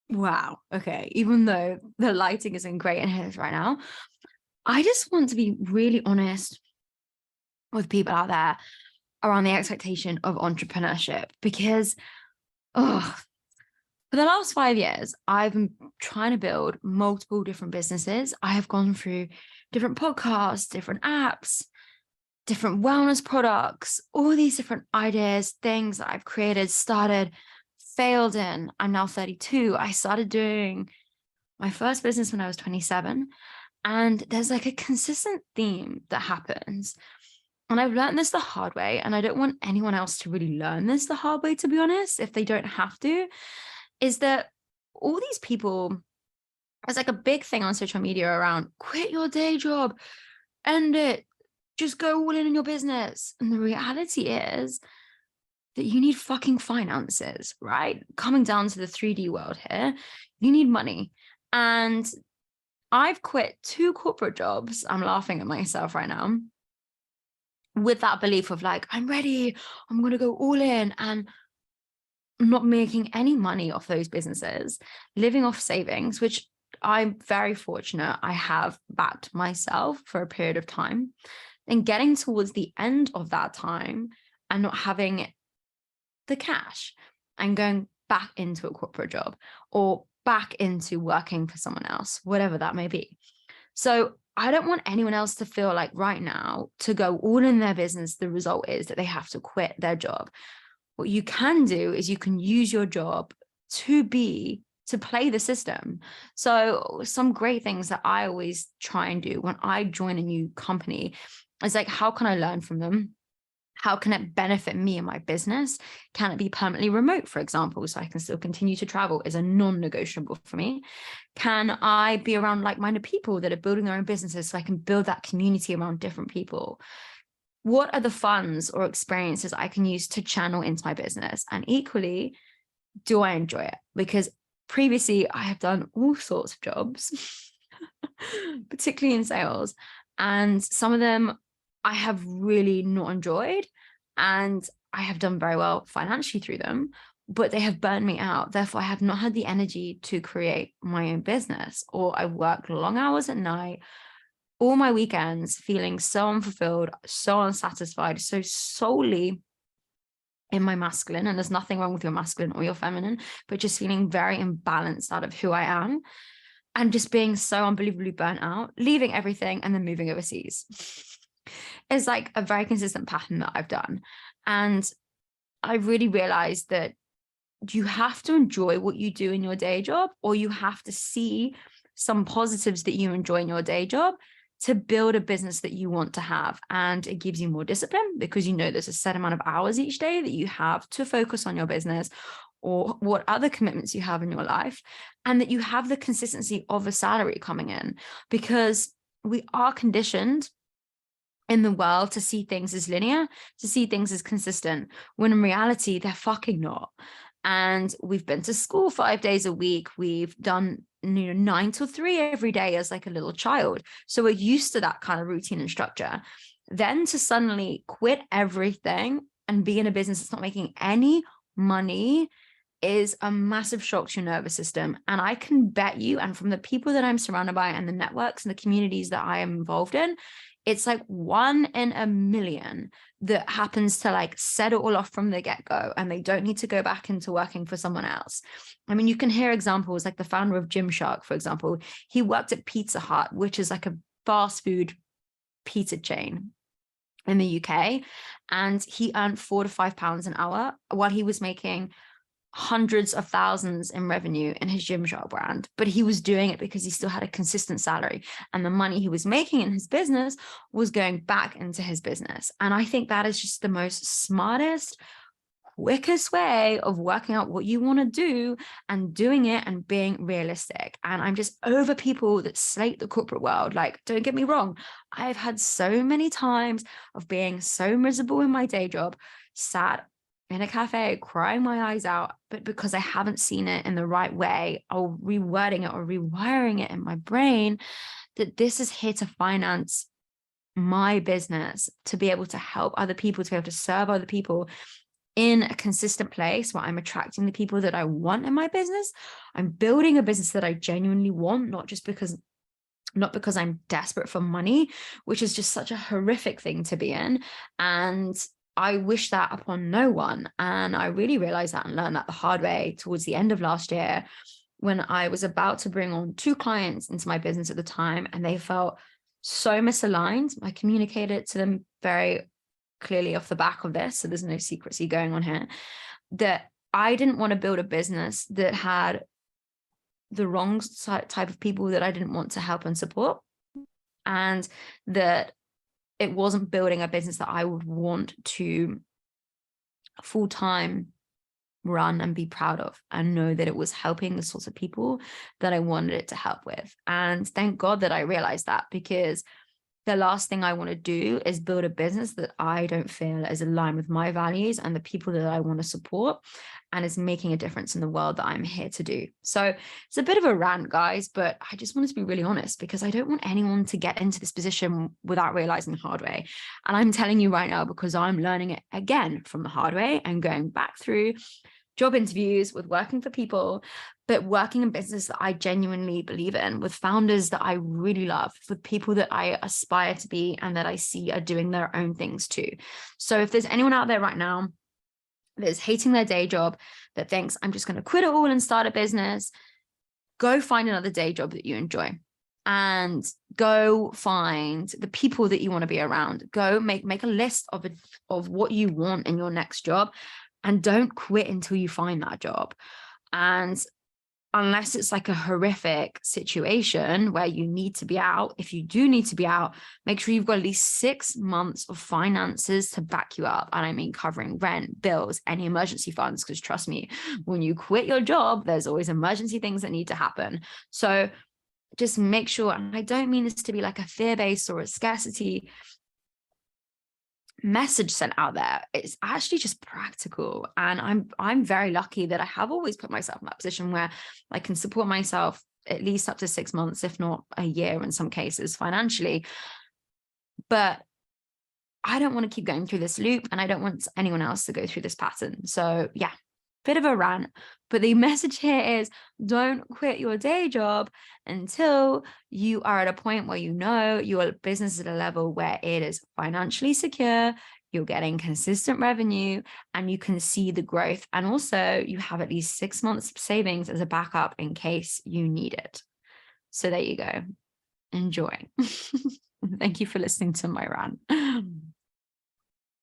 Wow. Okay. Even though the lighting isn't great in here right now, I just want to be really honest with people out there around the expectation of entrepreneurship because, oh, for the last 5 years, I've been trying to build multiple different businesses. I have gone through different podcasts, different apps, different wellness products, all these different ideas, things that I've created, started, failed in. I'm now 32. I started doing my first business when I was 27. And there's like a consistent theme that happens. And I've learned this the hard way. And I don't want anyone else to really learn this the hard way, to be honest, if they don't have to, is that all these people, there's like a big thing on social media around quit your day job, end it, just go all in your business. And the reality is that you need fucking finances, right? Coming down to the 3D world here, you need money. And I've quit 2 corporate jobs. I'm laughing at myself right now with that belief of like, I'm ready, I'm going to go all in, and not making any money off those businesses, living off savings, which I'm very fortunate I have backed myself for a period of time, and getting towards the end of that time and not having the cash and going back into a corporate job or back into working for someone else, whatever that may be. So I don't want anyone else to feel like right now to go all in their business, the result is that they have to quit their job. What you can do is you can use your job to play the system. So some great things that I always try and do when I join a new company is like, how can I learn from them? How can it benefit me and my business? Can it be permanently remote, for example, so I can still continue to travel is a non-negotiable for me? Can I be around like-minded people that are building their own businesses so I can build that community around different people? What are the funds or experiences I can use to channel into my business? And equally, do I enjoy it? Because previously I have done all sorts of jobs, particularly in sales, and some of them I have really not enjoyed, and I have done very well financially through them, but they have burned me out. Therefore, I have not had the energy to create my own business, or I work long hours at night, all my weekends feeling so unfulfilled, so unsatisfied, so solely in my masculine. And there's nothing wrong with your masculine or your feminine, but just feeling very imbalanced out of who I am and just being so unbelievably burnt out, leaving everything and then moving overseas. Is like a very consistent pattern that I've done. And I really realized that you have to enjoy what you do in your day job, or you have to see some positives that you enjoy in your day job to build a business that you want to have. And it gives you more discipline because you know there's a set amount of hours each day that you have to focus on your business or what other commitments you have in your life, and that you have the consistency of a salary coming in, because we are conditioned in the world to see things as linear, to see things as consistent, when in reality, they're fucking not. And we've been to school 5 days a week. We've done 9 till 3 every day as like a little child. So we're used to that kind of routine and structure. Then to suddenly quit everything and be in a business that's not making any money is a massive shock to your nervous system. And I can bet you, and from the people that I'm surrounded by and the networks and the communities that I am involved in, it's like 1 in a million that happens to like set it all off from the get-go, and they don't need to go back into working for someone else. I mean, you can hear examples like the founder of Gymshark, for example. He worked at Pizza Hut, which is like a fast food pizza chain in the UK, and he earned £4 to £5 an hour while he was making hundreds of thousands in revenue in his Gymshark brand. But he was doing it because he still had a consistent salary, and the money he was making in his business was going back into his business. And I think that is just the most smartest, quickest way of working out what you want to do and doing it and being realistic. And I'm just over people that slate the corporate world. Like, don't get me wrong, I've had so many times of being so miserable in my day job, sat in a cafe crying my eyes out, but because I haven't seen it in the right way, or rewording it or rewiring it in my brain, that this is here to finance my business, to be able to help other people, to be able to serve other people, in a consistent place where I'm attracting the people that I want in my business. I'm building a business that I genuinely want, not because I'm desperate for money, which is just such a horrific thing to be in. And I wish that upon no one. And I really realized that and learned that the hard way towards the end of last year, when I was about to bring on 2 clients into my business at the time, and they felt so misaligned. I communicated to them very clearly off the back of this, so there's no secrecy going on here, that I didn't want to build a business that had the wrong type of people that I didn't want to help and support, and that it wasn't building a business that I would want to full-time run and be proud of, and know that it was helping the sorts of people that I wanted it to help with. And thank God that I realized that, because the last thing I want to do is build a business that I don't feel is aligned with my values and the people that I want to support, and is making a difference in the world that I'm here to do. So it's a bit of a rant, guys, but I just wanted to be really honest, because I don't want anyone to get into this position without realizing the hard way. And I'm telling you right now, because I'm learning it again from the hard way and going back through job interviews with working for people, but working in business that I genuinely believe in, with founders that I really love, with people that I aspire to be and that I see are doing their own things too. So if there's anyone out there right now that is hating their day job, that thinks I'm just going to quit it all and start a business, go find another day job that you enjoy, and go find the people that you want to be around. Go make a list of what you want in your next job, and don't quit until you find that job. And unless it's like a horrific situation where you need to be out, if you do need to be out, make sure you've got at least 6 months of finances to back you up. And I mean covering rent, bills, any emergency funds, because trust me, when you quit your job, there's always emergency things that need to happen. So just make sure, and I don't mean this to be like a fear-based or a scarcity message sent out there. It's actually just practical, and I'm very lucky that I have always put myself in that position where I can support myself at least up to 6 months, if not a year in some cases, financially. But I don't want to keep going through this loop, and I don't want anyone else to go through this pattern. So yeah, bit of a rant, but the message here is don't quit your day job until you are at a point where you know your business is at a level where it is financially secure, you're getting consistent revenue, and you can see the growth. And also you have at least 6 months of savings as a backup in case you need it. So there you go. Enjoy. Thank you for listening to my rant.